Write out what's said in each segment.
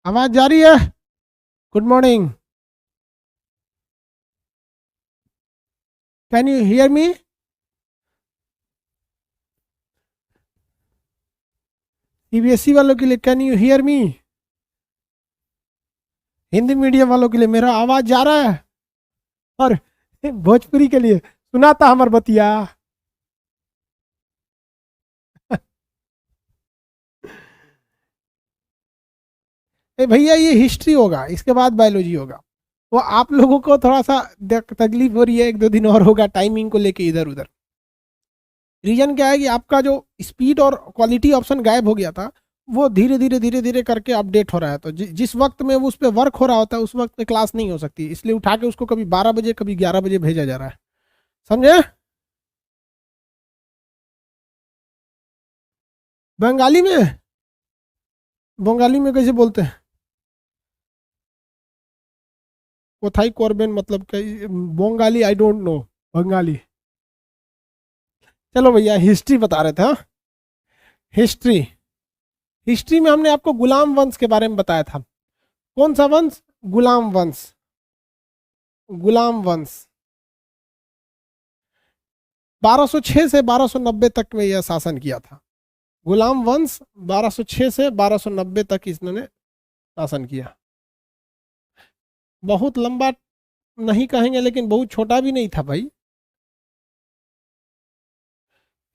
आवाज जा रही है? Good morning. Can you hear me? CBSE वालों के लिए can you hear me? Hindi medium वालों के लिए मेरा आवाज जा रहा है? और भोजपुरी के लिए सुनाता हमर बतिया। ए भैया, ये हिस्ट्री होगा, इसके बाद बायोलॉजी होगा। वो आप लोगों को थोड़ा सा तकलीफ हो रही है, 1-2 दिन और होगा टाइमिंग को लेके इधर उधर। रीजन क्या है कि आपका जो स्पीड और क्वालिटी ऑप्शन गायब हो गया था, वो धीरे धीरे करके अपडेट हो रहा है। तो जिस वक्त में वो उस पर वर्क हो रहा होता है उस वक्त में क्लास नहीं हो सकती, इसलिए उठा के उसको कभी 12 बजे कभी 11 बजे भेजा जा रहा है। समझे? बंगाली में? बंगाली में कैसे बोलते हैं? कोथाई कोरबेन मतलब Bengali I don't know Bengali. चलो भैया, हिस्ट्री बता रहे थे। हाँ, हिस्ट्री। हिस्ट्री में हमने आपको गुलाम वंश के बारे में बताया था। कौन सा वंश? गुलाम वंश। गुलाम वंश 1206 से 1290 तक में यह शासन किया था। गुलाम वंश 1206 से 1290 तक इन्होंने शासन किया। बहुत लंबा नहीं कहेंगे, लेकिन बहुत छोटा भी नहीं था भाई।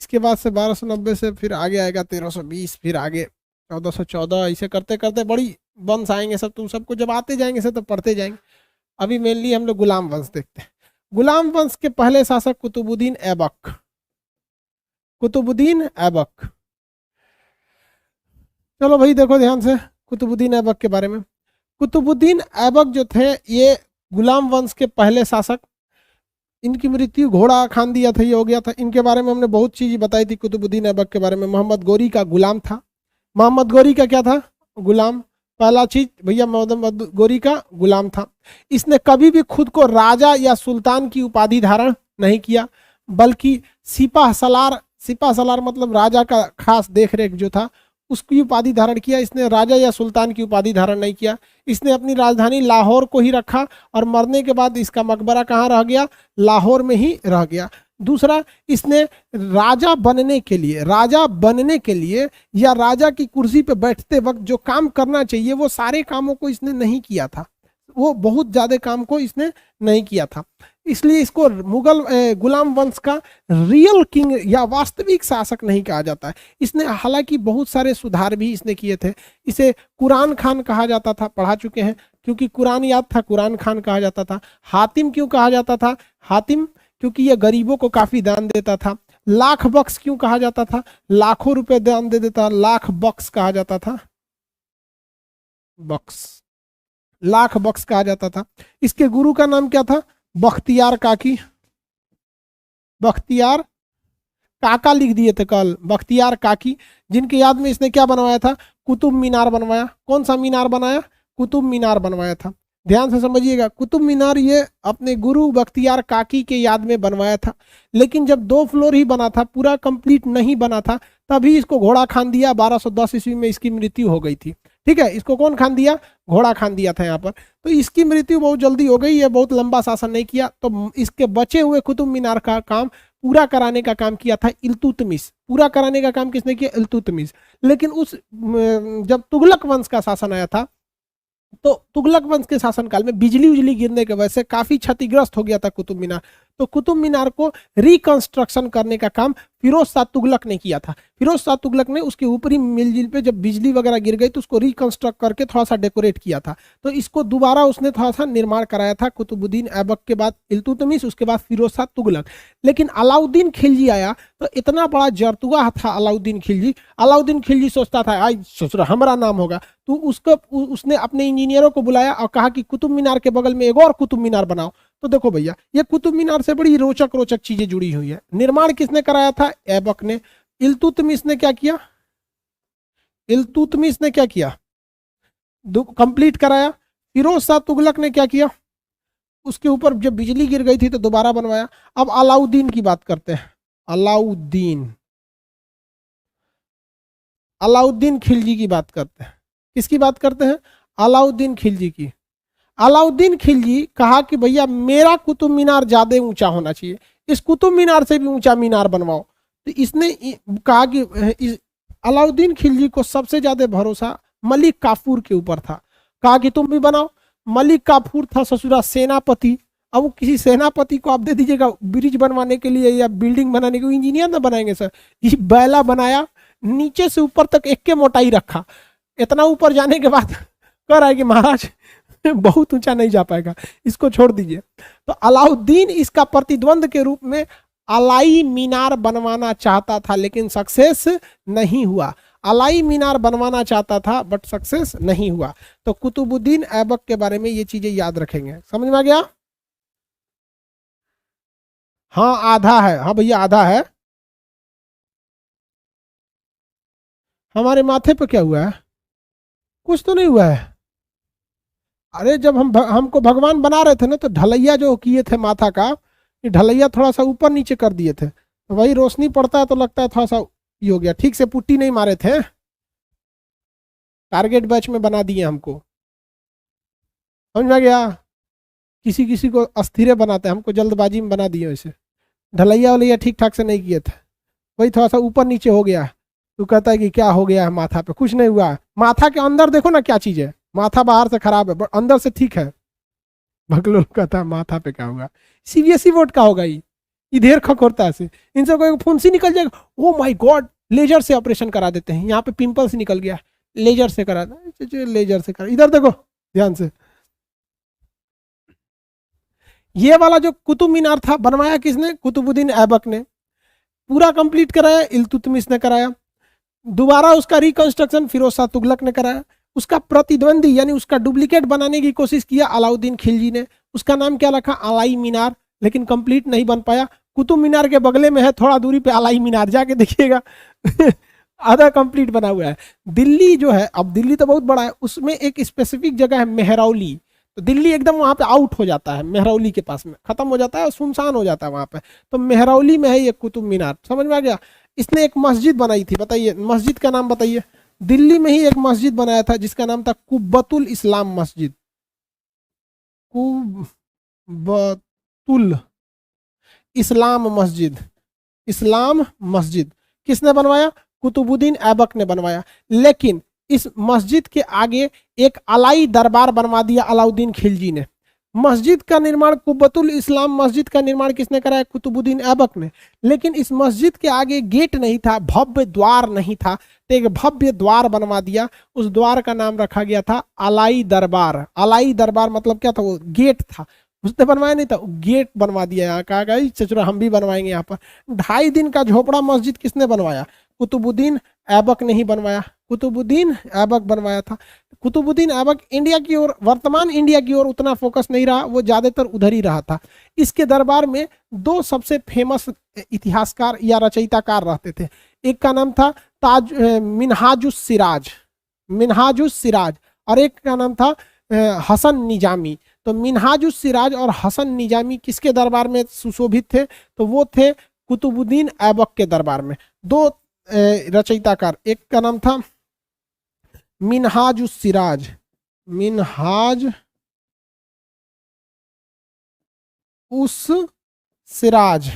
इसके बाद से 1290 से फिर आगे आएगा 1320, फिर आगे 1414, ऐसे करते करते बड़ी वंश आएंगे सब। तुम सबको जब आते जाएंगे सब तो पढ़ते जाएंगे। अभी मेनली हम लोग गुलाम वंश देखते हैं। गुलाम वंश के पहले शासक कुतुबुद्दीन ऐबक। कुतुबुद्दीन ऐबक। चलो भाई देखो ध्यान से कुतुबुद्दीन ऐबक के बारे में। कुतुबुद्दीन ऐबक जो थे, ये गुलाम वंश के पहले शासक। इनकी मृत्यु घोड़ा खान दिया था, ये हो गया था। इनके बारे में हमने बहुत चीज़ बताई थी कुतुबुद्दीन ऐबक के बारे में। मोहम्मद गोरी का गुलाम था। मोहम्मद गोरी का क्या था? गुलाम। पहला चीज भैया, मोहम्मद गोरी का गुलाम था। इसने कभी भी खुद को राजा या सुल्तान की उपाधि धारण नहीं किया, बल्कि सिपाह सलार। सिपाह सलार मतलब राजा का खास देख रेख जो था, उसकी उपाधि धारण किया। इसने राजा या सुल्तान की उपाधि धारण नहीं किया। इसने अपनी राजधानी लाहौर को ही रखा, और मरने के बाद इसका मकबरा कहाँ रह गया? लाहौर में ही रह गया। दूसरा, इसने राजा बनने के लिए या राजा की कुर्सी पे बैठते वक्त जो काम करना चाहिए, वो सारे कामों को इसने नहीं किया था। वो बहुत ज्यादा काम को इसने नहीं किया था। इसलिए इसको मुगल गुलाम वंश का रियल किंग या वास्तविक शासक नहीं कहा जाता है। इसने हालांकि बहुत सारे सुधार भी इसने किए थे। इसे कुरान खान कहा जाता था, पढ़ा चुके हैं, क्योंकि कुरान याद था, कुरान खान कहा जाता था। हातिम क्यों कहा जाता था? हातिम क्योंकि यह गरीबों को काफी दान देता था। लाख बक्स क्यों कहा जाता था? लाखों रुपए दान दे देता, लाख बक्स कहा जाता था। बक्स, लाख बक्स कहा जाता था। इसके गुरु का नाम क्या था? बख्तियार काकी। बख्तियार काका लिख दिए थे कल, बख्तियार काकी, जिनके याद में इसने क्या बनवाया था? कुतुब मीनार बनवाया। कौन सा मीनार बनाया? कुतुब मीनार बनवाया था। ध्यान से समझिएगा, कुतुब मीनार ये अपने गुरु बख्तियार काकी के याद में बनवाया था। लेकिन जब 2 फ्लोर ही बना था, पूरा कंप्लीट नहीं बना था, तभी इसको घोड़ा खान दिया। 1210 ईस्वी में इसकी मृत्यु हो गई थी। ठीक है, इसको कौन खान दिया? घोड़ा खान दिया था यहाँ पर। तो इसकी मृत्यु बहुत जल्दी हो गई, ये बहुत लंबा शासन नहीं किया। तो इसके बचे हुए कुतुब मीनार का काम पूरा कराने का काम किया था इल्तुतमिश। पूरा कराने का काम किसने किया? इल्तुतमिश। लेकिन उस जब तुगलक वंश का शासन आया था, तो तुगलक वंश के शासनकाल में बिजली उजली गिरने की वजह से काफी क्षतिग्रस्त हो गया था कुतुब मीनार। तो कुतुब मीनार को रिकंस्ट्रक्शन करने का काम फिरोज शाह तुगलक ने किया था। फिरोज शाह तुगलक ने उसके ऊपरी मिलजिल पे जब बिजली वगैरह गिर गई तो उसको रिकंस्ट्रक्ट करके थोड़ा सा डेकोरेट किया था। तो इसको दोबारा उसने थोड़ा सा निर्माण कराया था, कुतुबुद्दीन ऐबक के बाद इल्तुतमिश, उसके बाद फिरोज शाह तुगलक। लेकिन अलाउद्दीन खिलजी आया तो इतना बड़ा जरतुआ था अलाउद्दीन खिलजी। अलाउद्दीन खिलजी सोचता था आज सोच रहा हमारा नाम होगा, तो उसने अपने इंजीनियरों को बुलाया और कहा कि कुतुब मीनार के बगल में एक और कुतुब मीनार बनाओ। तो देखो भैया, ये कुतुब मीनार से बड़ी रोचक रोचक चीजें जुड़ी हुई है। निर्माण किसने कराया था? ऐबक ने। इल्तुतमिश ने क्या किया? इल्तुतमिश ने क्या किया? कंप्लीट कराया। फिरोज शाह तुगलक ने क्या किया? उसके ऊपर जब बिजली गिर गई थी तो दोबारा बनवाया। अब अलाउद्दीन की बात करते हैं। अलाउद्दीन, अलाउद्दीन खिलजी की बात करते हैं। किसकी बात करते हैं? अलाउद्दीन खिलजी की। अलाउद्दीन खिलजी कहा कि भैया मेरा कुतुब मीनार ज्यादा ऊंचा होना चाहिए, इस कुतुब मीनार से भी ऊंचा मीनार बनवाओ। तो इसने कहा कि अलाउद्दीन खिलजी को सबसे ज्यादा भरोसा मलिक काफूर के ऊपर था। कहा कि तुम भी बनाओ। मलिक काफूर था ससुरा सेनापति। अब वो किसी सेनापति को आप दे दीजिएगा ब्रिज बनवाने के लिए या बिल्डिंग बनाने के लिए, इंजीनियर ना बनाएंगे सर। ये बैला बनाया, नीचे से ऊपर तक एक के मोटाई रखा। इतना ऊपर जाने के बाद कह रहा है कि महाराज बहुत ऊंचा नहीं जा पाएगा, इसको छोड़ दीजिए। तो अलाउद्दीन इसका प्रतिद्वंद के रूप में अलाई मीनार बनवाना चाहता था, लेकिन सक्सेस नहीं हुआ। अलाई मीनार बनवाना चाहता था बट सक्सेस नहीं हुआ। तो कुतुबुद्दीन ऐबक के बारे में ये चीजें याद रखेंगे। समझ में आ गया? हाँ आधा है, हाँ भैया आधा है। हमारे माथे पे क्या हुआ है? कुछ तो नहीं हुआ है। अरे जब हमको भगवान बना रहे थे ना, तो ढलैया जो किए थे माथा का, ये ढलैया थोड़ा सा ऊपर नीचे कर दिए थे, तो वही रोशनी पड़ता है तो लगता है थोड़ा सा ये हो गया। ठीक से पुट्टी नहीं मारे थे, टारगेट बैच में बना दिए हमको। समझ में आ गया? किसी किसी को अस्थिर बनाते हैं, हमको जल्दबाजी में बना दिए। वैसे ढलैया वलैया ठीक ठाक से नहीं किए थे, वही थोड़ा सा ऊपर नीचे हो गया। तू कहता है कि क्या हो गया है माथा पे? कुछ नहीं हुआ। माथा के अंदर देखो ना क्या चीज है। माथा बाहर से खराब है बट अंदर से ठीक है। भगलोल कहता है माथा पे क्या होगा? सीबीएसई बोर्ड का होगा ये, इधर खकोरता है। इनसे कोई फुंसी निकल जाएगा, ओ माय गॉड, लेजर से ऑपरेशन करा देते हैं। यहाँ पे पिंपल्स निकल गया, लेजर से करा, लेजर से करा। इधर देखो ध्यान से, ये वाला जो कुतुब मीनार था बनवाया किसने? कुतुबुद्दीन ऐबक ने। पूरा कंप्लीट कराया इल्तुतमिश ने कराया। दोबारा उसका रिकंस्ट्रक्शन फिरोज शाह तुगलक ने कराया। उसका प्रतिद्वंदी यानी उसका डुप्लीकेट बनाने की कोशिश किया अलाउद्दीन खिलजी ने। उसका नाम क्या रखा? अलाई मीनार, लेकिन कंप्लीट नहीं बन पाया। कुतुब मीनार के बगले में है, थोड़ा दूरी पे अलाई मीनार, जाके देखिएगा आधा कंप्लीट बना हुआ है। दिल्ली जो है, अब दिल्ली तो बहुत बड़ा है, उसमें एक स्पेसिफिक जगह है मेहरौली। तो दिल्ली एकदम वहां पे आउट हो जाता है, मेहरौली के पास में खत्म हो जाता है और सुनसान हो जाता है वहां पे। तो मेहरौली में है ये कुतुब मीनार। समझ में आ गया? इसने एक मस्जिद बनाई थी, बताइए मस्जिद का नाम बताइए। दिल्ली में ही एक मस्जिद बनाया था जिसका नाम था कुब्बतुल इस्लाम मस्जिद। कुब्बतुल इस्लाम मस्जिद, इस्लाम मस्जिद किसने बनवाया? कुतुबुद्दीन ऐबक ने बनवाया। लेकिन इस मस्जिद के आगे एक अलाई दरबार बनवा दिया अलाउद्दीन खिलजी ने। मस्जिद का निर्माण, कुब्बतुल इस्लाम मस्जिद का निर्माण किसने कराया? कुतुबुद्दीन ऐबक ने। लेकिन इस मस्जिद के आगे गेट नहीं था, भव्य द्वार नहीं था, तो एक भव्य द्वार बनवा दिया। उस द्वार का नाम रखा गया था अलाई दरबार। अलाई दरबार मतलब क्या था? वो गेट था, उसने बनवाया नहीं था, गेट बनवा दिया। यहाँ कहा गया चचुरा हम भी बनवाएंगे यहाँ पर। 2.5 दिन का झोपड़ा मस्जिद किसने बनवाया? कुतुबुद्दीन ऐबक ने ही बनवाया। कुतुबुद्दीन ऐबक बनवाया था। कुतुबुद्दीन ऐबक इंडिया की ओर, वर्तमान इंडिया की ओर उतना फोकस नहीं रहा, वो ज्यादातर उधर ही रहा था। इसके दरबार में 2 सबसे फेमस इतिहासकार या रचयिताकार रहते थे। एक का नाम था मिनहाजुस सिराज, मिनहाजुस सिराज, और एक का नाम था हसन निजामी। तो मिनहाजुस सिराज और हसन निजामी किसके दरबार में सुशोभित थे? तो वो थे कुतुबुद्दीन ऐबक के दरबार में। 2 रचयिताकार, एक का नाम था मिनहाजुस सिराज, मिनहाज उस सिराज,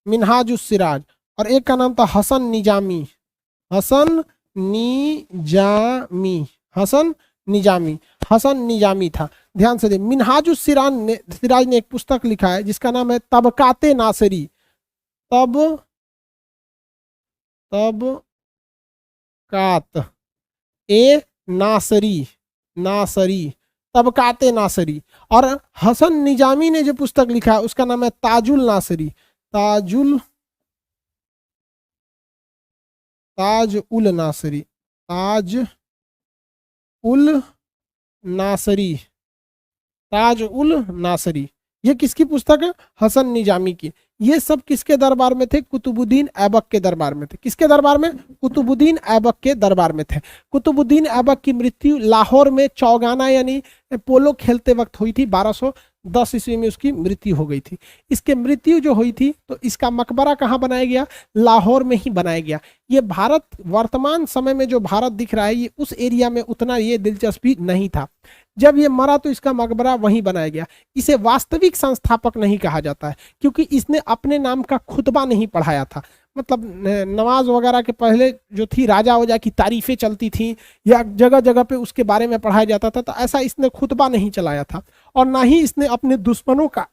मिनहाजुस सिराज, और एक का नाम था हसन निजामी, हसन निजामी, हसन निजामी, हसन निजामी था। ध्यान से दे, मिनहाजुस सिराज ने एक पुस्तक लिखा है जिसका नाम है तबकाते नासिरी। तबकात ए नासरी, नासरी, तबकाते नासरी। और हसन निजामी ने जो पुस्तक लिखा है उसका नाम है ताजुल नासरी, ताज उल नासरी, ताज उल नासरी, ताज उल नासरी। ये किसकी पुस्तक है? हसन निजामी की। ये सब किसके दरबार में थे? कुतुबुद्दीन ऐबक के दरबार में थे। किसके दरबार में? कुतुबुद्दीन ऐबक के दरबार में थे। कुतुबुद्दीन ऐबक की मृत्यु लाहौर में चौगाना यानी पोलो खेलते वक्त हुई थी 1200 10 ईस्वी में उसकी मृत्यु हो गई थी। इसके मृत्यु जो हुई थी तो इसका मकबरा कहाँ बनाया गया, लाहौर में ही बनाया गया। ये भारत वर्तमान समय में जो भारत दिख रहा है ये उस एरिया में उतना ये दिलचस्पी नहीं था। जब ये मरा तो इसका मकबरा वहीं बनाया गया। इसे वास्तविक संस्थापक नहीं कहा जाता है क्योंकि इसने अपने नाम का खुतबा नहीं पढ़ाया था। मतलब नमाज वगैरह के पहले जो थी राजा वजा की तारीफें चलती थी या जगह जगह पे उसके बारे में पढ़ाया जाता था, तो ऐसा इसने खुतबा नहीं चलाया था। और ना ही इसने अपने दुश्मनों का,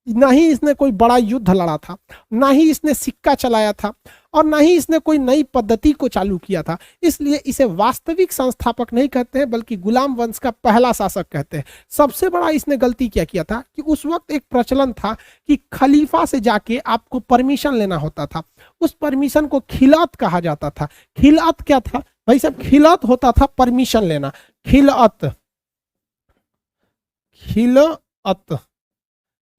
ना ही इसने कोई बड़ा युद्ध लड़ा था, ना ही इसने सिक्का चलाया था, और ना ही इसने कोई नई पद्धति को चालू किया था। इसलिए इसे वास्तविक संस्थापक नहीं कहते हैं बल्कि गुलाम वंश का पहला शासक कहते हैं। सबसे बड़ा इसने गलती क्या किया था कि उस वक्त एक प्रचलन था कि खलीफा से जाके आपको परमिशन लेना होता था। उस परमिशन को खिलात कहा जाता था। खिलात क्या था भाई साहब, खिलात होता था परमिशन लेना। खिलात, खिलात,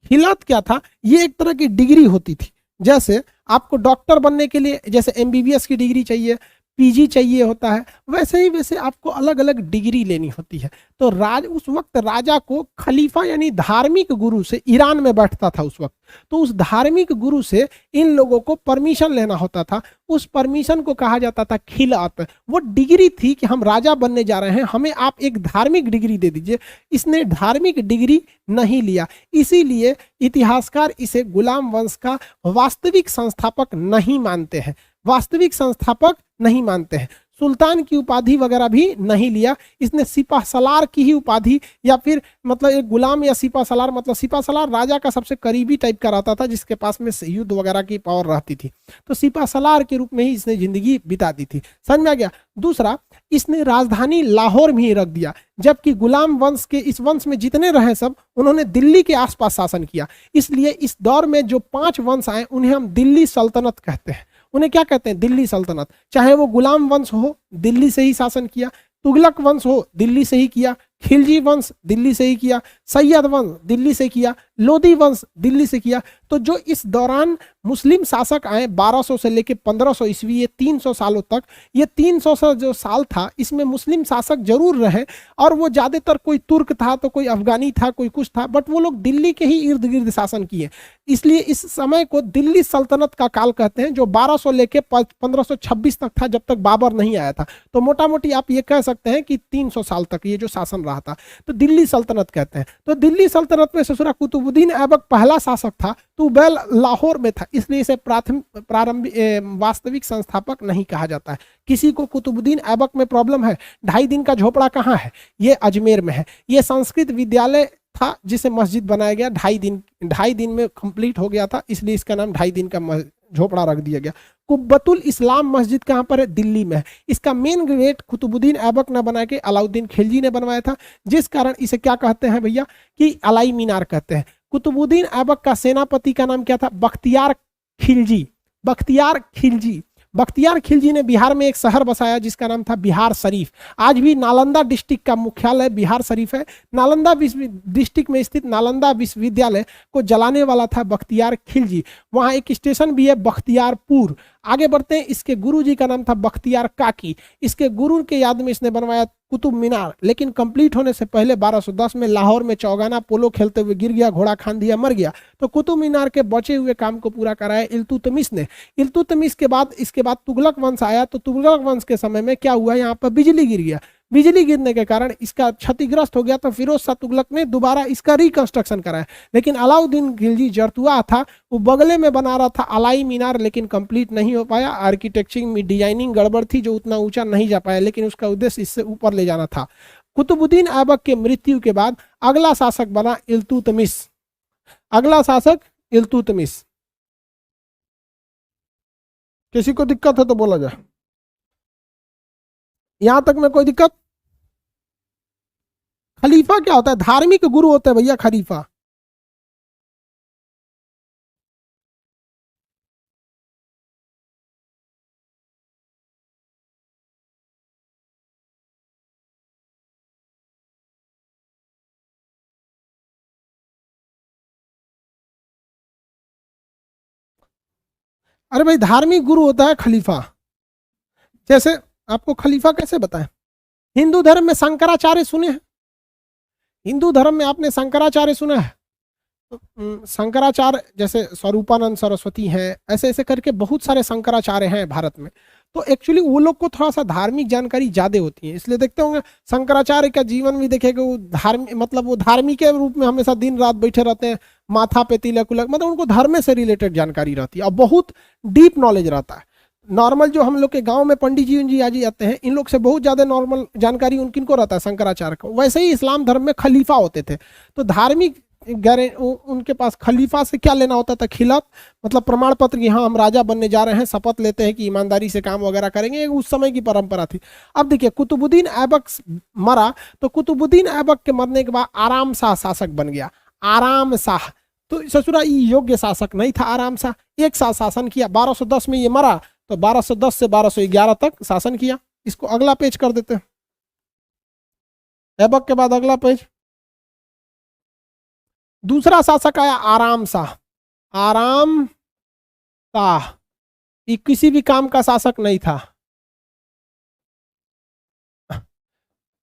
खिलात क्या था, ये एक तरह की डिग्री होती थी। जैसे आपको डॉक्टर बनने के लिए जैसे एमबीबीएस की डिग्री चाहिए, पीजी चाहिए होता है, वैसे आपको अलग अलग डिग्री लेनी होती है। तो उस वक्त राजा को खलीफा यानी धार्मिक गुरु से, ईरान में बैठता था उस वक्त, तो उस धार्मिक गुरु से इन लोगों को परमिशन लेना होता था। उस परमिशन को कहा जाता था खिलात। वो डिग्री थी कि हम राजा बनने जा रहे हैं, हमें आप एक धार्मिक डिग्री दे दीजिए। इसने धार्मिक डिग्री नहीं लिया, इसीलिए इतिहासकार इसे गुलाम वंश का वास्तविक संस्थापक नहीं मानते हैं। वास्तविक संस्थापक नहीं मानते हैं। सुल्तान की उपाधि वगैरह भी नहीं लिया। इसने सिपा सलार की ही उपाधि, या फिर मतलब एक गुलाम या सिपा सलार, मतलब सिपा सलार राजा का सबसे करीबी टाइप का रहता था जिसके पास में युद्ध वगैरह की पावर रहती थी, तो सिपा सलार के रूप में ही इसने जिंदगी बिता दी थी। समझ में आ गया। दूसरा, इसने राजधानी लाहौर में ही रख दिया, जबकि गुलाम वंश के इस वंश में जितने रहे सब उन्होंने दिल्ली के आसपास शासन किया। इसलिए इस दौर में जो 5 वंश आए उन्हें हम दिल्ली सल्तनत कहते हैं। उन्हें क्या कहते हैं, दिल्ली सल्तनत। चाहे वो गुलाम वंश हो, दिल्ली से ही शासन किया, तुगलक वंश हो, दिल्ली से ही किया, खिलजी वंश दिल्ली से ही किया, सैयद वंश दिल्ली से किया, लोधी वंश दिल्ली से किया। तो जो इस दौरान मुस्लिम शासक आए 1200 से लेकर 1500 ईस्वी, ये 300 सालों तक, ये 300 जो साल था इसमें मुस्लिम शासक जरूर रहे, और वो ज़्यादातर कोई तुर्क था तो कोई अफगानी था, कोई कुछ था, बट वो लोग दिल्ली के ही इर्द गिर्द शासन किए। इसलिए इस समय को दिल्ली सल्तनत का काल कहते हैं, जो 1200 लेके 1526 तक था, जब तक बाबर नहीं आया था। तो मोटा मोटी आप ये कह सकते हैं कि 300 साल तक ये जो शासन रहा था, तो दिल्ली सल्तनत कहते हैं। तो दिल्ली सल्तनत में ससुरा कुतुबुद्दीन ऐबक पहला शासक था, तो वह लाहौर में था, इसलिए इसे प्रारंभिक वास्तविक संस्थापक नहीं कहा जाता है। किसी को कुतुबुद्दीन ऐबक में प्रॉब्लम है, 2.5 दिन का झोपड़ा कहाँ है, ये अजमेर में है। ये संस्कृत विद्यालय था जिसे मस्जिद बनाया गया, 2.5 दिन में कंप्लीट हो गया था, इसलिए इसका नाम 2.5 दिन का झोपड़ा रख दिया गया। कुब्बतुल इस्लाम मस्जिद कहाँ पर है, दिल्ली में है। इसका मेन गेट कुतुबुद्दीन ऐबक ने बना के अलाउद्दीन खिलजी ने बनवाया था, जिस कारण इसे क्या कहते हैं भैया कि अलाई मीनार कहते हैं। कुतुबुद्दीन ऐबक का सेनापति का नाम क्या था, बख्तियार खिलजी। बख्तियार खिलजी, बख्तियार खिलजी ने बिहार में एक शहर बसाया जिसका नाम था बिहार शरीफ। आज भी नालंदा डिस्ट्रिक्ट का मुख्यालय बिहार शरीफ है। नालंदा डिस्ट्रिक्ट में स्थित नालंदा विश्वविद्यालय को जलाने वाला था बख्तियार खिलजी। वहाँ एक स्टेशन भी है बख्तियारपुर। आगे बढ़ते हैं, इसके गुरु जी का नाम था बख्तियार काकी। इसके गुरु के याद में इसने बनवाया कुतुब मीनार, लेकिन कंप्लीट होने से पहले 1210 में लाहौर में चौगाना पोलो खेलते हुए गिर गया, घोड़ा खान दिया, मर गया। तो कुतुब मीनार के बचे हुए काम को पूरा कराया इल्तुतमिश ने। इल्तुतमिश के बाद इसके बाद तुगलक वंश आया, तो तुगलक वंश के समय में क्या हुआ, यहाँ पर बिजली गिर गया। बिजली गिरने के कारण इसका क्षतिग्रस्त हो गया, तो फिरोज शाह तुगलक ने दोबारा इसका रिकंस्ट्रक्शन कराया। लेकिन अलाउद्दीन खिलजी जरतुआ था, वो बगले में बना रहा था अलाई मीनार, लेकिन कंप्लीट नहीं हो पाया। आर्किटेक्चर में डिजाइनिंग गड़बड़ थी, जो उतना ऊंचा नहीं जा पाया, लेकिन उसका उद्देश्य इससे ऊपर ले जाना था। कुतुबुद्दीन ऐबक के मृत्यु के बाद अगला शासक बना इल्तुतमिश। अगला शासक इल्तुतमिश। किसी को दिक्कत है तो बोला जाए, यहां तक में कोई दिक्कत? खलीफा क्या होता है, धार्मिक गुरु होता है भैया खलीफा। अरे भाई, धार्मिक गुरु होता है खलीफा। जैसे आपको खलीफा कैसे बताएं, हिंदू धर्म में शंकराचार्य सुने हैं? हिंदू धर्म में आपने शंकराचार्य सुना है? शंकराचार्य जैसे स्वरूपानंद सरस्वती हैं, ऐसे ऐसे करके बहुत सारे शंकराचार्य हैं भारत में। तो एक्चुअली वो लोग को थोड़ा सा धार्मिक जानकारी ज्यादा होती है, इसलिए देखते होंगे शंकराचार्य का जीवन भी देखेगा, वो धार्मिक मतलब वो धार्मिक के रूप में हमेशा दिन रात बैठे रहते हैं, माथा पे तिलक उलक, मतलब उनको धर्म से रिलेटेड जानकारी रहती है और बहुत डीप नॉलेज रहता है। नॉर्मल जो हम लोग के गांव में पंडित जी आज आते हैं, इन लोग से बहुत ज्यादा नॉर्मल जानकारी उनको रहता है शंकराचार्य को। वैसे ही इस्लाम धर्म में खलीफा होते थे, तो धार्मिक उनके पास खलीफा से क्या लेना होता था, खिलाफ मतलब प्रमाण पत्र कि हाँ हम राजा बनने जा रहे हैं, शपथ लेते हैं कि ईमानदारी से काम वगैरह करेंगे, उस समय की परंपरा थी। अब देखिए कुतुबुद्दीन ऐबक मरा, तो कुतुबुद्दीन ऐबक के मरने के बाद आराम शाह शासक बन गया। आराम शाह तो ससुरा योग्य शासक नहीं था। आराम शाह 1 साल शासन किया, 1210 में ये मरा, तो 1210 से 1211 तक शासन किया। इसको अगला पेज कर देते हैं, ऐबक के बाद अगला पेज। दूसरा शासक आया आराम शाह। आराम शाह ये किसी भी काम का शासक नहीं था।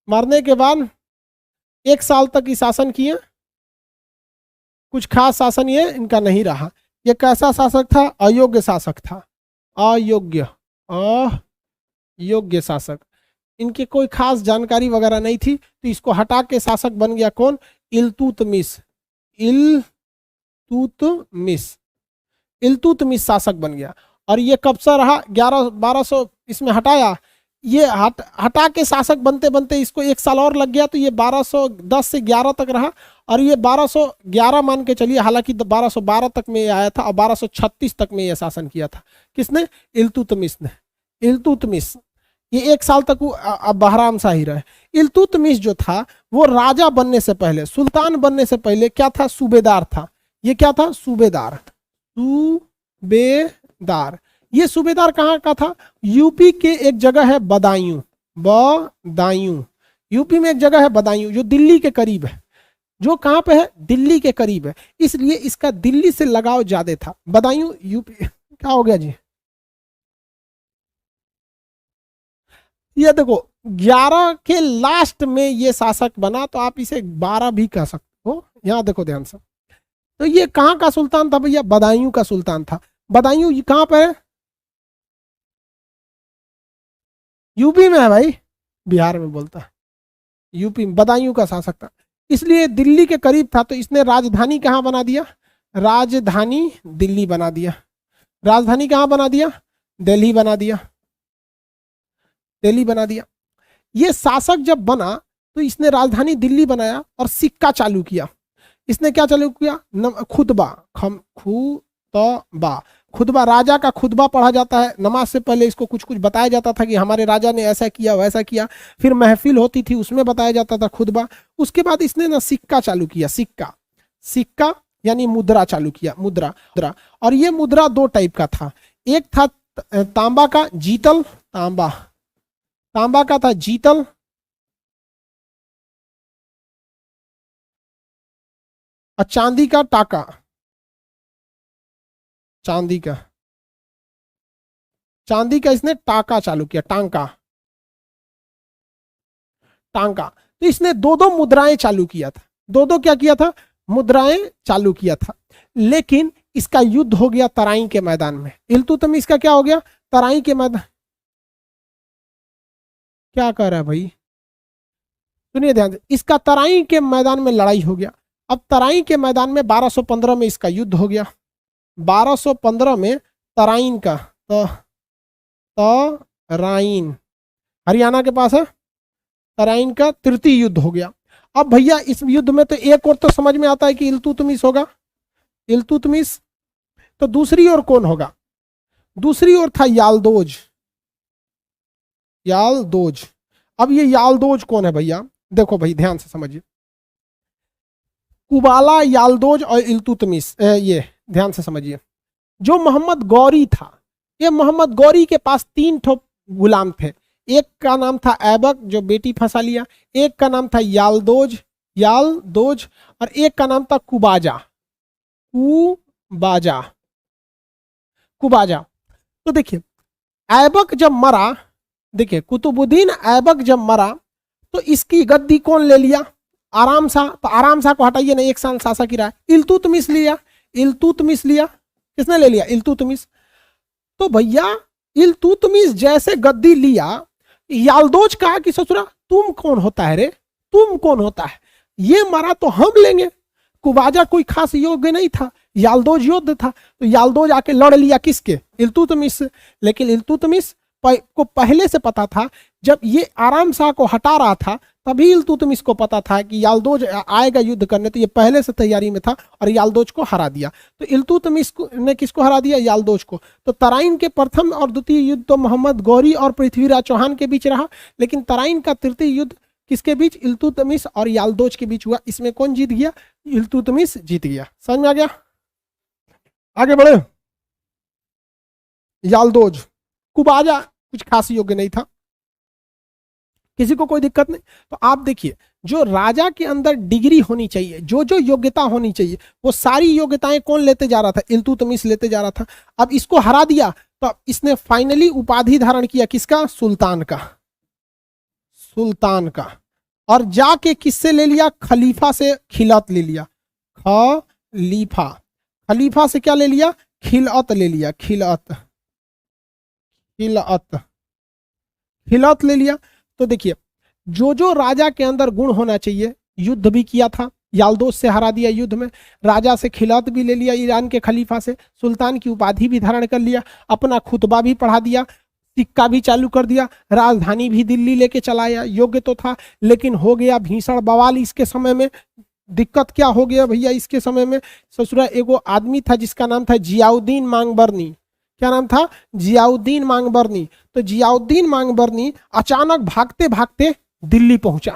मरने के बाद 1 साल तक ये शासन किए, कुछ खास शासन ये इनका नहीं रहा। ये कैसा शासक था? अयोग्य शासक था। अयोग्य अयोग्य शासक, इनकी कोई खास जानकारी वगैरह नहीं थी, तो इसको हटा के शासक बन गया कौन? इल्तुतमिश। इल्तुतमिश शासक बन गया। और ये कब से रहा? 1200 इसमें हटाया, ये हटा के शासक बनते बनते इसको 1 साल और लग गया, तो ये 1210 से 11 तक रहा। और ये 1211 मान के चलिए, हालांकि 1212 तक में ये आया था और 1236 तक में ये शासन किया था। किसने? इल्तुतमिश ने। इल्तुतमिश ये 1 साल तक अब बहराम शाही रहे। इल्तुतमिश जो था वो राजा बनने से पहले, सुल्तान बनने से पहले क्या था? सूबेदार था। ये क्या था? सूबेदार। सूबेदार ये सूबेदार कहाँ का था? यूपी के एक जगह है बदायूं। बदायूं यूपी में एक जगह है बदायूं, जो दिल्ली के करीब है। जो कहाँ पे है? दिल्ली के करीब है, इसलिए इसका दिल्ली से लगाव ज्यादा था। बदायूं यूपी। क्या हो गया जी? ये देखो 11 के लास्ट में ये शासक बना, तो आप इसे 12 भी कह सकते हो। यहां देखो ध्यान से, तो ये कहां का सुल्तान था भैया? बदायूं का सुल्तान था। बदायूं कहां पर है? यूपी में है भाई, बिहार में बोलता है। यूपी में बदायूं का शासक था, इसलिए दिल्ली के करीब था, तो इसने राजधानी कहां बना दिया? राजधानी दिल्ली बना दिया। राजधानी कहां बना दिया? दिल्ली बना दिया। दिल्ली बना दिया। ये शासक जब बना तो इसने राजधानी दिल्ली बनाया और सिक्का चालू किया। इसने क्या चालू किया? खुतबा। खुतबा खुतबा राजा का खुतबा पढ़ा जाता है। नमाज से पहले इसको कुछ कुछ बताया जाता था कि हमारे राजा ने ऐसा किया वैसा किया। फिर महफिल होती थी, उसमें बताया जाता था खुतबा। उसके बाद इसने ना सिक्का चालू किया। सिक्का सिक्का यानी मुद्रा चालू किया। मुद्रा मुद्रा और ये मुद्रा 2 टाइप का था। एक था तांबा का जीतल, तांबा का था जीतल, और चांदी का टाका। चांदी का इसने टाका चालू किया। टांका तो इसने 2 मुद्राएं चालू किया था। 2 क्या किया था? मुद्राएं चालू किया था। लेकिन इसका युद्ध हो गया तराई के मैदान में। इल्तुतमिश का क्या हो गया? तराई के मैदान। क्या कह रहा है भाई? सुनिए ध्यान से, इसका तराई के मैदान में लड़ाई हो गया। अब तराई के मैदान में 1215 में इसका युद्ध हो गया। 1215 में तराइन का तराइन हरियाणा के पास है, तराइन का तृतीय युद्ध हो गया। अब भैया इस युद्ध में तो एक और तो समझ में आता है कि इल्तुतमिश होगा। इल्तुतमिश तो दूसरी ओर कौन होगा? दूसरी ओर था यालदोज। यालदोज। अब ये यालदोज कौन है भैया? देखो भाई ध्यान से समझिए, कुबाला, यालदोज और इल्तुतमिश, ये ध्यान से समझिए। जो मोहम्मद गौरी था, ये मोहम्मद गौरी के पास 3 ठो गुलाम थे। एक का नाम था ऐबक, जो बेटी फंसा लिया। एक का नाम था यालदोज और एक का नाम था कुबाजा। तो देखिए ऐबक जब मरा, देखिए कुतुबुद्दीन ऐबक जब मरा तो इसकी गद्दी कौन ले लिया? आराम शाह, तो आराम शाह को हटाइए ना, एक साल शासक ही रहा। इल्तुतमिश लिया, इल्तुतमिश लिया, किसने ले लिया? इल्तुतमिश। तो भैया इल्तुतमिश जैसे गद्दी लिया, याल्दोज कहा कि ससुरा तुम कौन होता है रे, तुम कौन होता है, ये मरा तो हम लेंगे। कुबाजा कोई खास योग्य नहीं था, याल्दोज योद्ध था, तो याल्दोज आके लड़ लिया किसके? इल्तुतमिश से। लेकिन इल्तुतमिश को पहले से पता था, जब ये आराम शाह को हटा रहा था तभी इल्तुतमिश को पता था कि याल्दोज आएगा युद्ध करने, तो ये पहले से तैयारी में था और याल्दोज को हरा दिया। तो इल्तुतमिश ने किसको हरा दिया? याल्दोज को। तो तराइन के प्रथम और द्वितीय युद्ध तो मोहम्मद गौरी और पृथ्वीराज चौहान के बीच रहा, लेकिन तराइन का तृतीय युद्ध किसके बीच? इल्तुतमिश और याल्दोज के बीच हुआ। इसमें कौन जीत गया? इल्तुतमिश जीत गया। समझ में आ गया? आगे बढ़े। याल्दोज, कुबाजा कुछ खास योग्य नहीं था, किसी को कोई दिक्कत नहीं। तो आप देखिए, जो राजा के अंदर डिग्री होनी चाहिए, जो जो योग्यता होनी चाहिए, वो सारी योग्यताएं कौन लेते जा रहा था? इल्तुतमिश लेते जा रहा था। अब इसको हरा दिया तो अब इसने फाइनली उपाधि धारण किया किसका? सुल्तान का, सुल्तान का। और जाके किससे ले लिया? खलीफा से खिलत ले लिया, खलीफा। खलीफा से क्या ले लिया? खिलअत ले लिया, खिलअत, खिलअत, खिलअत ले लिया। तो देखिए, जो जो राजा के अंदर गुण होना चाहिए, युद्ध भी किया था, याल्दोज से हरा दिया युद्ध में, राजा से खिलअत भी ले लिया, ईरान के खलीफा से, सुल्तान की उपाधि भी धारण कर लिया, अपना खुतबा भी पढ़ा दिया, सिक्का भी चालू कर दिया, राजधानी भी दिल्ली लेके चलाया। योग्य तो था, लेकिन हो गया भीषण बवाल इसके समय में। दिक्कत क्या हो गया भैया इसके समय में? ससुरा एगो आदमी था जिसका नाम था जियाउद्दीन मांगबरनी। क्या नाम था? जियाउद्दीन मांगबरनी। तो जियाउद्दीन मांगबरनी अचानक भागते भागते दिल्ली पहुंचा।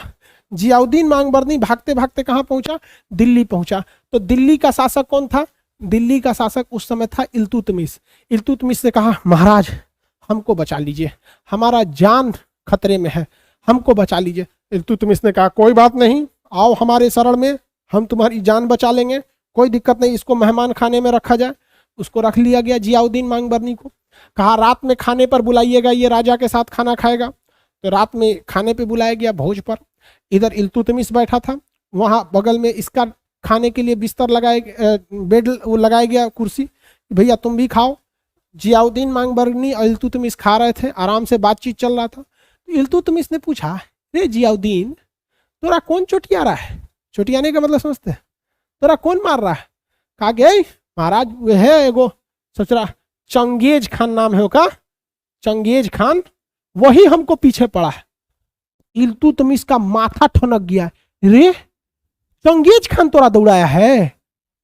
जियाउद्दीन मांगबरनी भागते भागते कहां पहुंचा? दिल्ली पहुंचा। तो दिल्ली का शासक कौन था? दिल्ली का शासक उस समय था इल्तुतमिश। इल्तुतमिश से कहा, महाराज हमको बचा लीजिए, हमारा जान खतरे में है, हमको बचा लीजिए। इल्तुतमिश ने कहा, कोई बात नहीं, आओ हमारे शरण में, हम तुम्हारी जान बचा लेंगे, कोई दिक्कत नहीं, इसको मेहमान खाने में रखा जाए। उसको रख लिया गया जियाउद्दीन मांगबरनी को। कहा रात में खाने पर बुलाइएगा, ये राजा के साथ खाना खाएगा। तो रात में खाने पे बुलाया गया, भोज पर। इधर इल्तुतमिश बैठा था, वहाँ बगल में इसका खाने के लिए बिस्तर लगाए, बेड वो लगाया गया, कुर्सी, भैया तुम भी खाओ। जियाउद्दीन मांगबरनी और इल्तुतमिश खा रहे थे, आराम से बातचीत चल रहा था। तो इल्तुतमिश ने पूछा, रे जियाउद्दीन, तोरा कौन चोटिया रहा है? चोटियाने का मतलब समझते हैं? तोरा कौन मार रहा है? कहा गए महाराज वो है एगो ससुरा चंगेज खान नाम है का, चंगेज खान, वही हमको पीछे पड़ा है। इल्तुतमिश का माथा ठनक गया, रे चंगेज खान तोरा दौड़ाया है?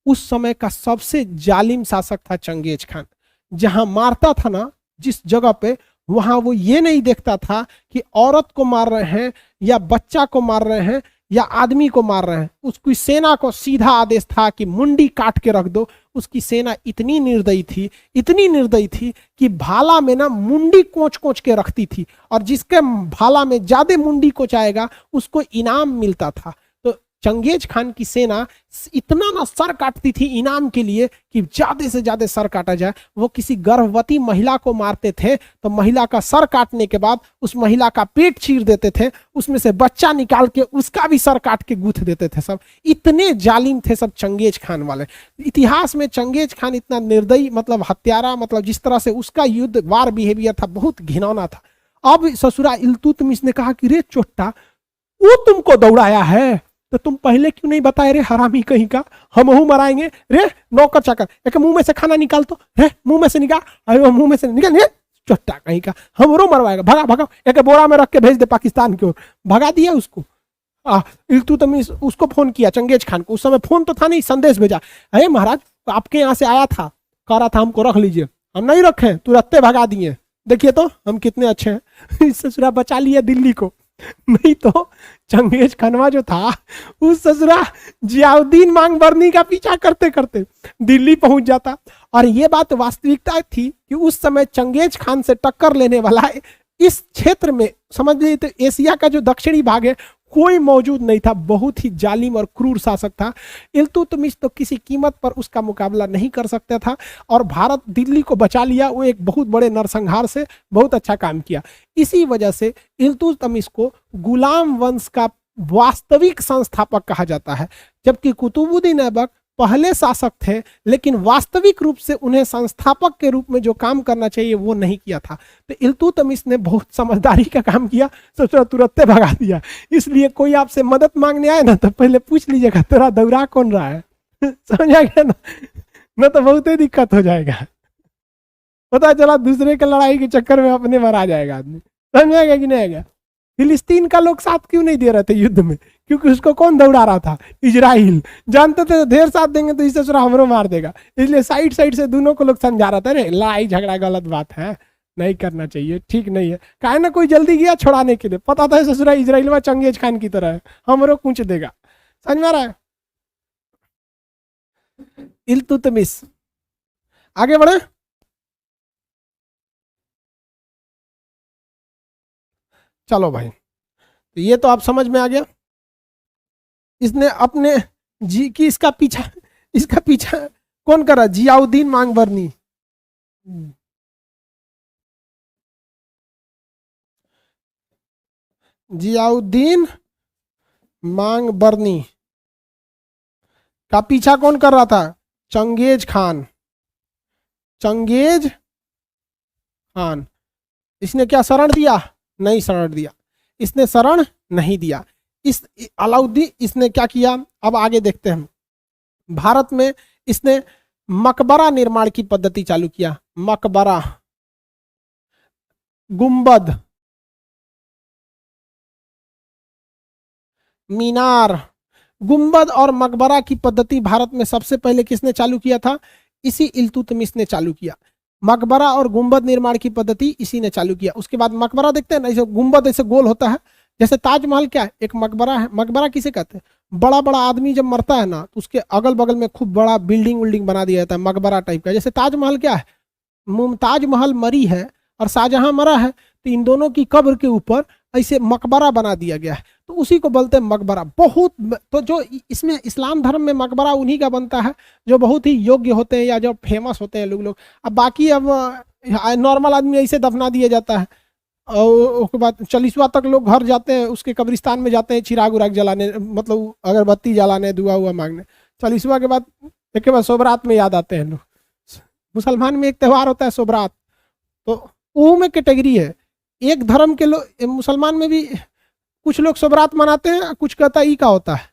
उस समय का सबसे जालिम शासक था चंगेज खान। जहां मारता था ना, जिस जगह पे, वहां वो ये नहीं देखता था कि औरत को मार रहे हैं या बच्चा को मार रहे हैं या आदमी को मार रहे हैं। उसकी सेना को सीधा आदेश था कि मुंडी काट के रख दो। उसकी सेना इतनी निर्दयी थी, इतनी निर्दयी थी कि भाला में ना मुंडी कोच कोच के रखती थी, और जिसके भाला में ज्यादा मुंडी कोच आएगा उसको इनाम मिलता था। तो चंगेज खान की सेना इतना ना सर काटती थी इनाम के लिए कि ज्यादा से ज्यादा सर काटा जाए। वो किसी गर्भवती महिला को मारते थे तो महिला का सर काटने के बाद उस महिला का पेट चीर देते थे, उसमें से बच्चा निकाल के उसका भी सर काट के गूंथ देते थे। सब इतने जालिम थे सब चंगेज खान वाले। इतिहास में चंगेज खान इतना निर्दयी, मतलब हत्यारा, मतलब जिस तरह से उसका युद्ध वार बिहेवियर था, बहुत घिनौना था। अब ससुरा इल्तुतमिश ने कहा कि रे चोट्टा, वो तुमको दौड़ाया है तो तुम पहले क्यों नहीं बताए रे हरामी कहीं का, हमहू मराएंगे। रे नौकर चाकर, एक मुंह में से खाना निकाल, तो रे मुंह में से निकाल, अरे मुंह में से निकाल, चोट्टा कहीं का, हमरो मरवाएगा, भगा भगा, एक बोरा में रख के भेज दे पाकिस्तान की ओर। भगा दिया उसको। इल्तुतमिश उसको फोन किया चंगेज खान को, उस समय फोन तो था नहीं, संदेश भेजा, अरे महाराज आपके यहाँ से आया था, कह रहा था हमको रख लीजिए, हम नहीं रखे, तुरंत भगा दिए, देखिए तो हम कितने अच्छे हैं। ससुरा बचा लिया दिल्ली को, नहीं तो चंगेज खनवा जो था उस ससुरा जियाउद्दीन मांगबरनी का पीछा करते करते दिल्ली पहुंच जाता। और ये बात वास्तविकता थी कि उस समय चंगेज खान से टक्कर लेने वाला इस क्षेत्र में, समझ लीजिए तो एशिया का जो दक्षिणी भाग है, कोई मौजूद नहीं था। बहुत ही जालिम और क्रूर शासक था। इल्तुतमिश तो किसी कीमत पर उसका मुकाबला नहीं कर सकता था और भारत दिल्ली को बचा लिया। वो एक बहुत बड़े नरसंहार से बहुत अच्छा काम किया। इसी वजह से इल्तुतमिश को गुलाम वंश का वास्तविक संस्थापक कहा जाता है, जबकि कुतुबुद्दीन ऐबक पहले शासक थे लेकिन वास्तविक रूप से उन्हें संस्थापक के रूप में जो काम करना चाहिए वो नहीं किया था। तो इल्तुतमिश ने बहुत समझदारी का काम किया, सोचा तुरंत भगा दिया। इसलिए कोई आपसे मदद मांगने आए ना तो पहले पूछ लीजिएगा तेरा दौरा कौन रहा है समझा गया ना, न तो बहुत ही दिक्कत हो जाएगा। पता चला दूसरे के लड़ाई के चक्कर में अपने मरा जाएगा आदमी, समझेगा कि नहीं आएगा। फिलिस्तीन का लोग साथ क्यों नहीं दे रहे थे युद्ध में? क्योंकि उसको कौन दौड़ा रहा था? इजराइल। जानते थे ढेर साथ देंगे तो इससे हमरो मार देगा, इसलिए साइड साइड से दोनों को लोग समझा रहा था, अरे लड़ाई झगड़ा गलत बात है, नहीं करना चाहिए, ठीक नहीं है। काहे ना कोई जल्दी गया छुड़ाने के लिए, पता था ससुरा इजराइल में चंगेज खान की तरह है, हमरो पूछ देगा। समझ में आ रहा है? इल्तुतमिश। आगे बढ़े। चलो भाई, तो ये तो आप समझ में आ गया। इसने अपने जी की इसका पीछा कौन करा? जियाउद्दीन मांगबरनी। जियाउद्दीन मांगबरनी का पीछा कौन कर रहा था? Genghis Khan. Genghis Khan. इसने क्या शरण दिया? नहीं शरण दिया, इसने शरण नहीं दिया। इस अलाउद्दीन इसने क्या किया, अब आगे देखते हैं। भारत में इसने मकबरा निर्माण की पद्धति चालू किया। मकबरा, गुंबद, मीनार। गुंबद और मकबरा की पद्धति भारत में सबसे पहले किसने चालू किया था? इसी इल्तुतमिश ने चालू किया। मकबरा और गुंबद निर्माण की पद्धति इसी ने चालू किया। उसके बाद मकबरा देखते हैं ना, ऐसे गुंबद ऐसे गोल होता है, जैसे ताजमहल क्या है? एक मकबरा है। मकबरा किसे कहते हैं? बड़ा बड़ा आदमी जब मरता है ना तो उसके अगल बगल में खूब बड़ा बिल्डिंग विल्डिंग बना दिया जाता है, मकबरा टाइप का। जैसे ताजमहल क्या है? मुमताज महल मरी है और शाहजहां मरा है, तो इन दोनों की कब्र के ऊपर ऐसे मकबरा बना दिया गया है, तो उसी को बोलते हैं मकबरा। बहुत तो जो इसमें इस्लाम धर्म में मकबरा उन्हीं का बनता है जो बहुत ही योग्य होते हैं या जो फेमस होते हैं लोग। अब बाकी अब नॉर्मल आदमी ऐसे दफना दिया जाता है, और उसके बाद 40वां तक लोग घर जाते हैं, उसके कब्रिस्तान में जाते हैं चिराग उराग जलाने, मतलब अगरबत्ती जलाने, दुआ हुआ मांगने। 40वां के बाद एक बार सोबरात में याद आते हैं लोग। मुसलमान में एक त्यौहार होता है सोबरात, तो वो में कैटेगरी है। एक धर्म के लोग, मुसलमान में भी कुछ लोग सोबरात मनाते हैं, कुछ कहता ई का होता है।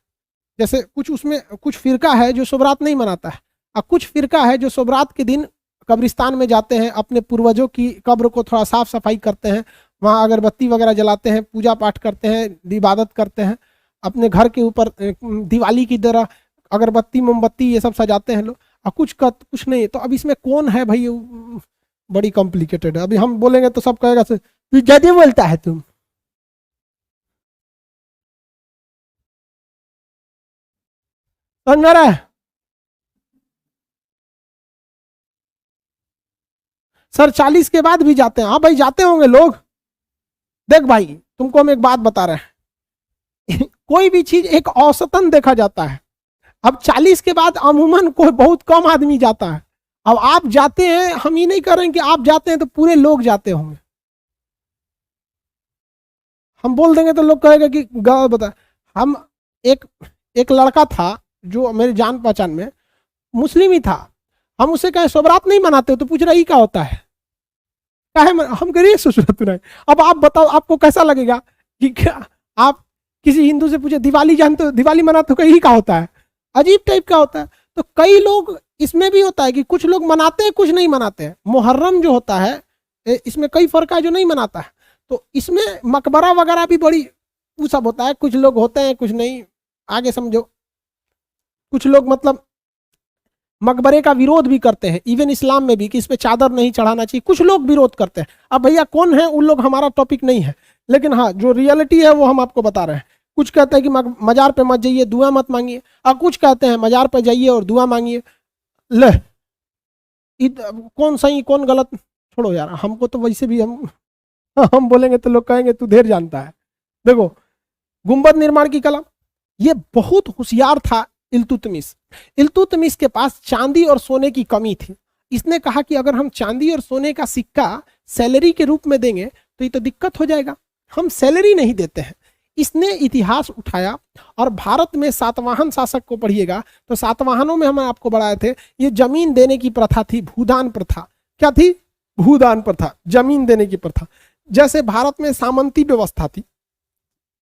जैसे कुछ उसमें कुछ फिरका है जो सोबरात नहीं मनाता है, और कुछ फिरका है जो सोबरात के दिन कब्रिस्तान में जाते हैं, अपने पूर्वजों की कब्र को थोड़ा साफ सफाई करते हैं, वहाँ अगरबत्ती वगैरह जलाते हैं, पूजा पाठ करते हैं, इबादत करते हैं, अपने घर के ऊपर दिवाली की तरह अगरबत्ती मोमबत्ती ये सब सजाते हैं लोग। और कुछ नहीं। तो अब इसमें कौन है भाई? बड़ी कॉम्प्लिकेटेड है। अभी हम बोलेंगे तो सब कहेगा तू ज्यादा बोलता है तुम। समझ में आ रहा है? सर 40 के बाद भी जाते हैं? हाँ भाई जाते होंगे लोग। देख भाई तुमको हम एक बात बता रहे हैं कोई भी चीज एक औसतन देखा जाता है। अब 40 के बाद अमूमन कोई बहुत कम आदमी जाता है। अब आप जाते हैं, हम ये नहीं कर रहे हैं कि आप जाते हैं तो पूरे लोग जाते होंगे। हम बोल देंगे तो लोग कहेगा कि बता। हम एक लड़का था जो मेरे जान पहचान में मुस्लिम ही था, हम उससे कहे सोबरात नहीं मनाते हो, तो पूछ रहा ही क्या होता है? हम करिए सुसरत नहीं। अब आप बताओ आपको कैसा लगेगा कि क्या आप किसी हिंदू से पूछे दिवाली जानते हो, दिवाली मनाते हो, कहीं का होता है? अजीब टाइप का होता है। तो कई लोग इसमें भी होता है कि कुछ लोग मनाते हैं कुछ नहीं मनाते हैं। मुहर्रम जो होता है इसमें कई फर्क है जो नहीं मनाता है। तो इसमें मकबरा वगैरह भी बड़ी वो सब होता है, कुछ लोग होते हैं कुछ नहीं। आगे समझो, कुछ लोग मतलब मकबरे का विरोध भी करते हैं, इवन इस्लाम में भी कि इस पे चादर नहीं चढ़ाना चाहिए, कुछ लोग विरोध करते हैं। अब भैया कौन है उन लोग, हमारा टॉपिक नहीं है, लेकिन हाँ जो रियलिटी है वो हम आपको बता रहे हैं। कुछ कहते हैं कि मजार पे मत जाइए, दुआ मत मांगिए, और कुछ कहते हैं मजार पे जाइए और दुआ मांगिए। ले कौन सही कौन गलत छोड़ो यार, हमको तो वैसे भी हम बोलेंगे तो लोग कहेंगे तू ढेर जानता है। देखो गुंबद निर्माण की कला, ये बहुत होशियार था इल्तुतमिश। इल्तुतमिश के पास चांदी और सोने की कमी थी। इसने कहा कि अगर हम चांदी और सोने का सिक्का सैलरी के रूप में देंगे तो ये तो दिक्कत हो जाएगा, हम सैलरी नहीं देते हैं। इसने इतिहास उठाया और भारत में सातवाहन शासक को पढ़िएगा तो सातवाहनों में हम आपको बढ़ाए थे, ये जमीन देने की प्रथा थी, भूदान प्रथा। क्या थी? भूदान प्रथा, जमीन देने की प्रथा। जैसे भारत में सामंती व्यवस्था थी,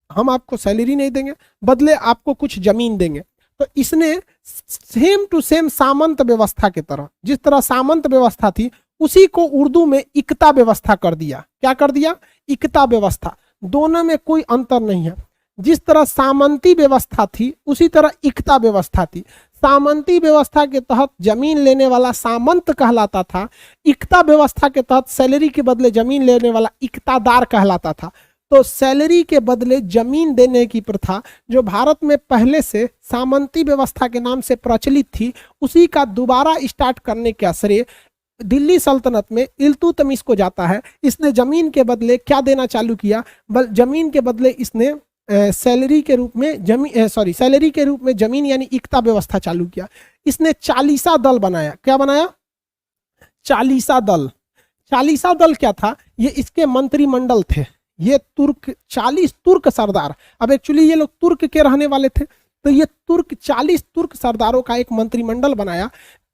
हम आपको सैलरी नहीं देंगे, बदले आपको कुछ जमीन देंगे। तो इसने सेम टू सेम सामंत व्यवस्था की तरह, जिस तरह सामंत व्यवस्था थी उसी को उर्दू में इक्ता व्यवस्था कर दिया। क्या कर दिया? इक्ता व्यवस्था। दोनों में कोई अंतर नहीं है। जिस तरह सामंती व्यवस्था थी उसी तरह इक्ता व्यवस्था थी। सामंती व्यवस्था के तहत जमीन लेने वाला सामंत कहलाता था, इक्ता व्यवस्था के तहत सैलरी के बदले जमीन लेने वाला इक्तादार कहलाता था। तो सैलरी के बदले जमीन देने की प्रथा जो भारत में पहले से सामंती व्यवस्था के नाम से प्रचलित थी, उसी का दोबारा स्टार्ट करने का श्रेय दिल्ली सल्तनत में इल्तुतमिश को जाता है। इसने जमीन के बदले क्या देना चालू किया? जमीन के बदले इसने सैलरी के रूप में सैलरी के रूप में जमीन यानी इक्ता व्यवस्था चालू किया। इसने चालीसा दल बनाया। क्या बनाया? चालीसा दल। चालीसा दल क्या था? ये इसके मंत्रिमंडल थे। ये 40 तुर्क सरदार, अब एक्चुअली ये लोग तुर्क के रहने वाले थे, तो ये 40 तुर्क सरदारों का एक मंत्रिमंडल बनाया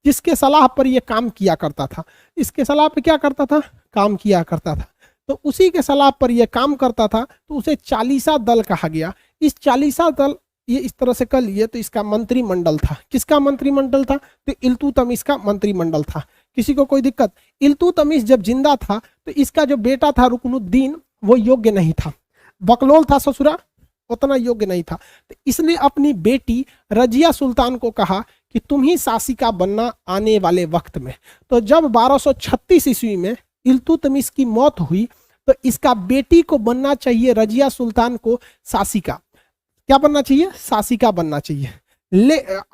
जिसके सलाह पर यह काम किया करता था। इसके सलाह पर क्या करता था? काम किया करता था। तो उसी के सलाह पर यह काम करता था, तो उसे चालीसा दल कहा गया। इस चालीसा दल ये इस तरह से कर लिए तो इसका मंत्रिमंडल था। किसका मंत्रिमंडल था? तो इल्तुतमिश का मंत्रिमंडल था। किसी को कोई दिक्कत? इल्तुतमिश जब जिंदा था तो इसका जो बेटा था रुकनुद्दीन, वो योग्य नहीं था, बकलोल था ससुरा, उतना योग्य नहीं था। तो इसने अपनी बेटी रजिया सुल्तान को कहा कि तुम ही शासिका बनना आने वाले वक्त में। तो जब 1236 ईस्वी में इल्तुतमिश की मौत हुई तो इसका बेटी को बनना चाहिए, रजिया सुल्तान को शासिका। क्या बनना चाहिए? शासिका बनना चाहिए।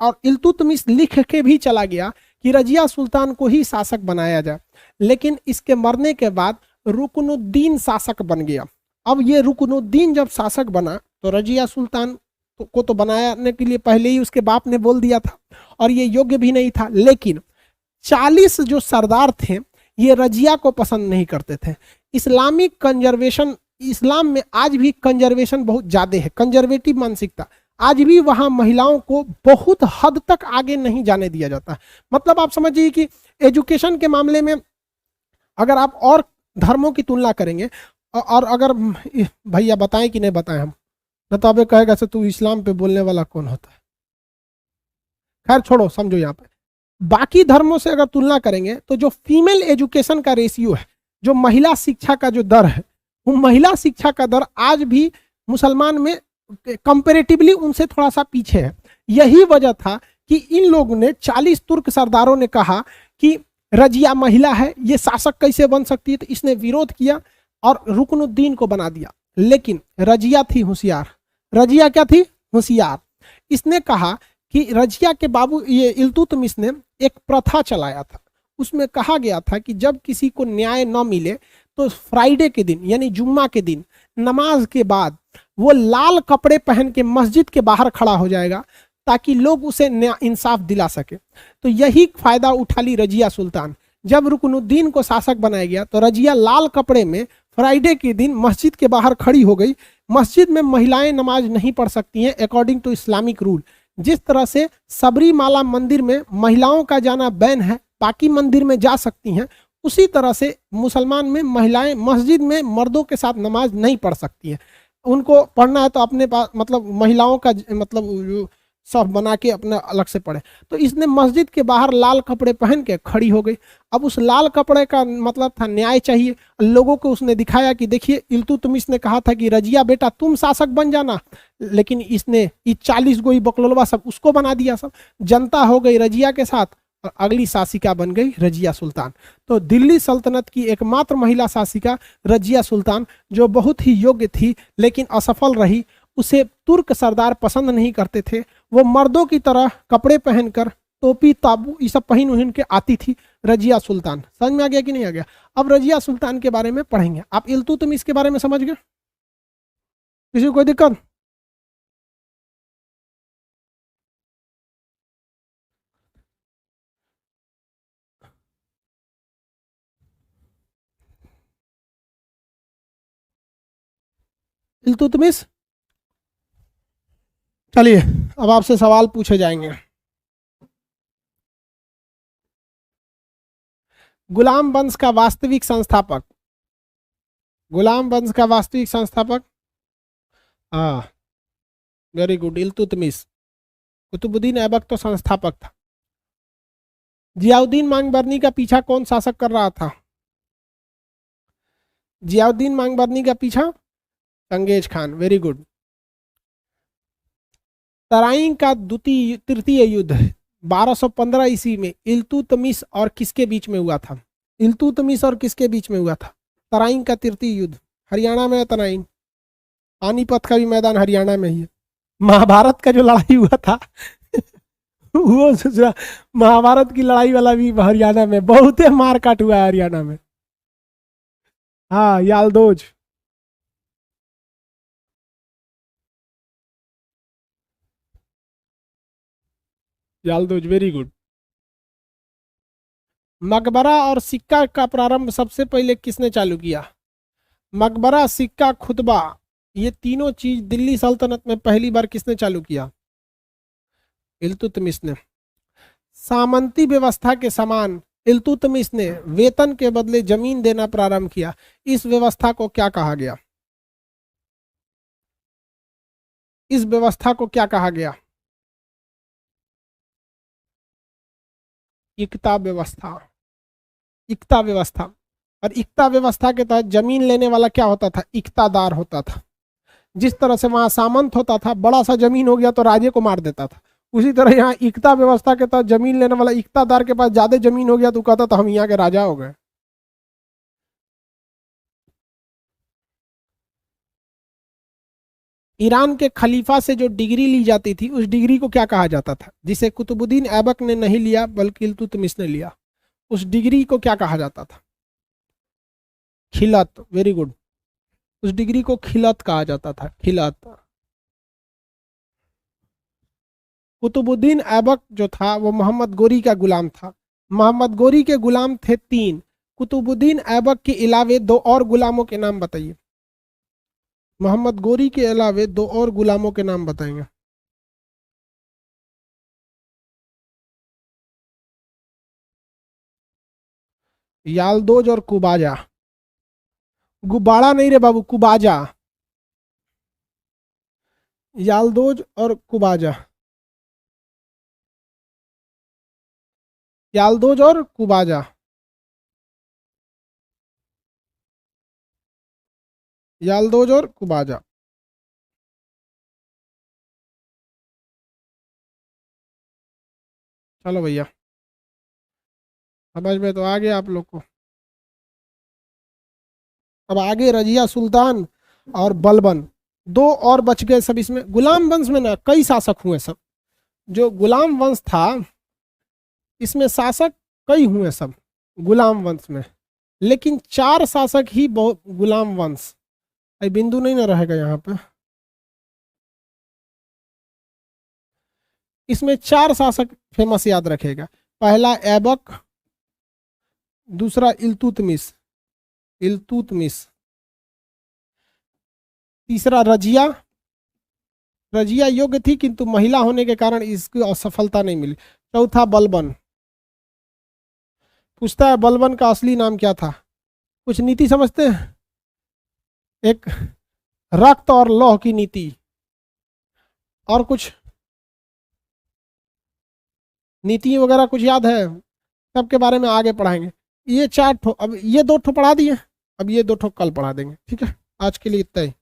और इल्तुतमिश लिख के भी चला गया कि रजिया सुल्तान को ही शासक बनाया जाए। लेकिन इसके मरने के बाद रुकनुद्दीन शासक बन गया। अब ये रुकनुद्दीन जब शासक बना तो रजिया सुल्तान को तो बनाने के लिए पहले ही उसके बाप ने बोल दिया था और ये योग्य भी नहीं था। लेकिन 40 जो सरदार थे ये रजिया को पसंद नहीं करते थे। इस्लामिक कंजर्वेशन, इस्लाम में आज भी कंजर्वेशन बहुत ज़्यादा है, कंजर्वेटिव मानसिकता। आज भी वहाँ महिलाओं को बहुत हद तक आगे नहीं जाने दिया जाता। मतलब आप समझिए कि एजुकेशन के मामले में अगर आप और धर्मों की तुलना करेंगे, और अगर भैया बताएं कि नहीं बताएं, हम न तो अबे कहेगा से तू इस्लाम पे बोलने वाला कौन होता है। खैर छोड़ो, समझो यहाँ पे बाकी धर्मों से अगर तुलना करेंगे तो जो फीमेल एजुकेशन का रेशियो है, जो महिला शिक्षा का जो दर है, वो महिला शिक्षा का दर आज भी मुसलमान में कंपेरेटिवली उनसे थोड़ा सा पीछे है। यही वजह था कि इन लोगों ने 40 तुर्क सरदारों ने कहा कि रजिया महिला है, ये शासक कैसे बन सकती है। तो इसने विरोध किया और रुकनुद्दीन को बना दिया। लेकिन रजिया थी होशियार। रजिया क्या थी? होशियार। इसने कहा कि रजिया के बाबू ये इल्तुतमिश ने एक प्रथा चलाया था। उसमें कहा गया था कि जब किसी को न्याय न मिले तो फ्राइडे के दिन यानी जुम्मा के दिन नमाज के बाद वो लाल कपड़े पहन के मस्जिद के बाहर खड़ा हो जाएगा ताकि लोग उसे इंसाफ दिला सके। तो यही फायदा उठा ली रजिया सुल्तान। जब रुकनुद्दीन को शासक बनाया गया तो रजिया लाल कपड़े में फ्राइडे के दिन मस्जिद के बाहर खड़ी हो गई। मस्जिद में महिलाएं नमाज नहीं पढ़ सकती हैं अकॉर्डिंग टू इस्लामिक रूल। जिस तरह से सबरीमाला मंदिर में महिलाओं का जाना बैन है, बाकी मंदिर में जा सकती हैं, उसी तरह से मुसलमान में महिलाएं मस्जिद में मर्दों के साथ नमाज नहीं पढ़ सकती हैं। उनको पढ़ना है तो अपने पास मतलब महिलाओं का मतलब सब बना के अपना अलग से पढ़े। तो इसने मस्जिद के बाहर लाल कपड़े पहन के खड़ी हो गई। अब उस लाल कपड़े का मतलब था न्याय चाहिए। लोगों को उसने दिखाया कि देखिए इल्तुतमिश ने कहा था कि रजिया बेटा तुम शासक बन जाना, लेकिन इसने 40 गोई बकलोलवा सब उसको बना दिया। सब जनता हो गई रजिया के साथ और अगली शासिका बन गई रजिया सुल्तान। तो दिल्ली सल्तनत की एकमात्र महिला शासिका रजिया सुल्तान, जो बहुत ही योग्य थी लेकिन असफल रही। उसे तुर्क सरदार पसंद नहीं करते थे। वो मर्दों की तरह कपड़े पहनकर टोपी ताबू ये सब पहन उहन के आती थी रजिया सुल्तान। समझ में आ गया कि नहीं आ गया? अब रजिया सुल्तान के बारे में पढ़ेंगे। आप इल्तुतमिश के बारे में समझ गए? किसी को कोई दिक्कत? इल्तुतमिश चलिए अब आपसे सवाल पूछे जाएंगे। गुलाम वंश का वास्तविक संस्थापक, गुलाम वंश का वास्तविक संस्थापक, हाँ वेरी गुड, इल्तुतमिश। कुतुबुद्दीन ऐबक तो संस्थापक था। जियाउद्दीन मांगबरनी का पीछा कौन शासक कर रहा था? जियाउद्दीन मांगबरनी का पीछा Genghis Khan, very good. Tarain का द्वितीय तृतीय युद्ध 1215 ईस्वी में इल्तुतमिश और किसके बीच में हुआ था? इल्तुतमिश और किसके बीच में हुआ था? तराइन का तृतीय युद्ध, हरियाणा में है तराइन। पानीपत का भी मैदान हरियाणा में ही है। महाभारत का जो लड़ाई हुआ था वो महाभारत की लड़ाई वाला भी हरियाणा में, बहुत मार काट हुआ है हरियाणा में। हाँ यालदोज, यालदोज, वेरी गुड। मकबरा और सिक्का का प्रारंभ सबसे पहले किसने चालू किया? मकबरा, सिक्का, खुतबा, ये तीनों चीज दिल्ली सल्तनत में पहली बार किसने चालू किया? इल्तुतमिश ने। सामंती व्यवस्था के समान इल्तुतमिश ने वेतन के बदले जमीन देना प्रारंभ किया। इस व्यवस्था को क्या कहा गया? इस व्यवस्था को क्या कहा गया? इक्ता व्यवस्था, इक्ता व्यवस्था। और इक्ता व्यवस्था के तहत जमीन लेने वाला क्या होता था? इक्तादार होता था। जिस तरह से वहां सामंत होता था, बड़ा सा जमीन हो गया तो राजे को मार देता था, उसी तरह यहाँ इक्ता व्यवस्था के तहत जमीन लेने वाला इक्तादार के पास ज्यादा जमीन हो गया तो कहता था हम यहाँ के राजा हो गए। ईरान के खलीफा से जो डिग्री ली जाती थी उस डिग्री को क्या कहा जाता था? जिसे कुतुबुद्दीन ऐबक ने नहीं लिया बल्कि इल्तुतमिश ने लिया, उस डिग्री को क्या कहा जाता था? खिलत, वेरी गुड। उस डिग्री को खिलत कहा जाता था, खिलत। कुतुबुद्दीन ऐबक जो था वो मोहम्मद गोरी का गुलाम था। मोहम्मद गोरी के गुलाम थे 3। कुतुबुद्दीन ऐबक के अलावे 2 और गुलामों के नाम बताइए। मोहम्मद गोरी के अलावे 2 और गुलामों के नाम बताएंगे। यालदोज और कुबाजा। गुब्बारा नहीं रे बाबू, कुबाजा। यालदोज और कुबाजा, यालदोज और कुबाजा, यालदोज और कुबाजा। चलो भैया, समझ में तो आ गया आप लोग को। अब आगे रजिया सुल्तान और बलबन, 2 और बच गए सब। इसमें गुलाम वंश में ना कई शासक हुए सब। जो गुलाम वंश था इसमें शासक कई हुए सब गुलाम वंश में, लेकिन 4 शासक ही बहुत गुलाम वंश। बिंदु नहीं ना रहेगा यहाँ पे। इसमें 4 शासक फेमस याद रखेगा। पहला ऐबक, दूसरा इल्तुतमिश, इल्तुतमिश, तीसरा रजिया, रजिया योग्य थी किंतु महिला होने के कारण इसकी असफलता नहीं मिली। चौथा बलबन। पूछता है बलबन का असली नाम क्या था? कुछ नीति समझते हैं? एक रक्त और लौह की नीति, और कुछ नीति वगैरह कुछ याद है? सबके बारे में आगे पढ़ाएंगे। ये 4 ठो, अब ये 2 ठो पढ़ा दिए, अब ये 2 ठो कल पढ़ा देंगे। ठीक है, आज के लिए इतना ही।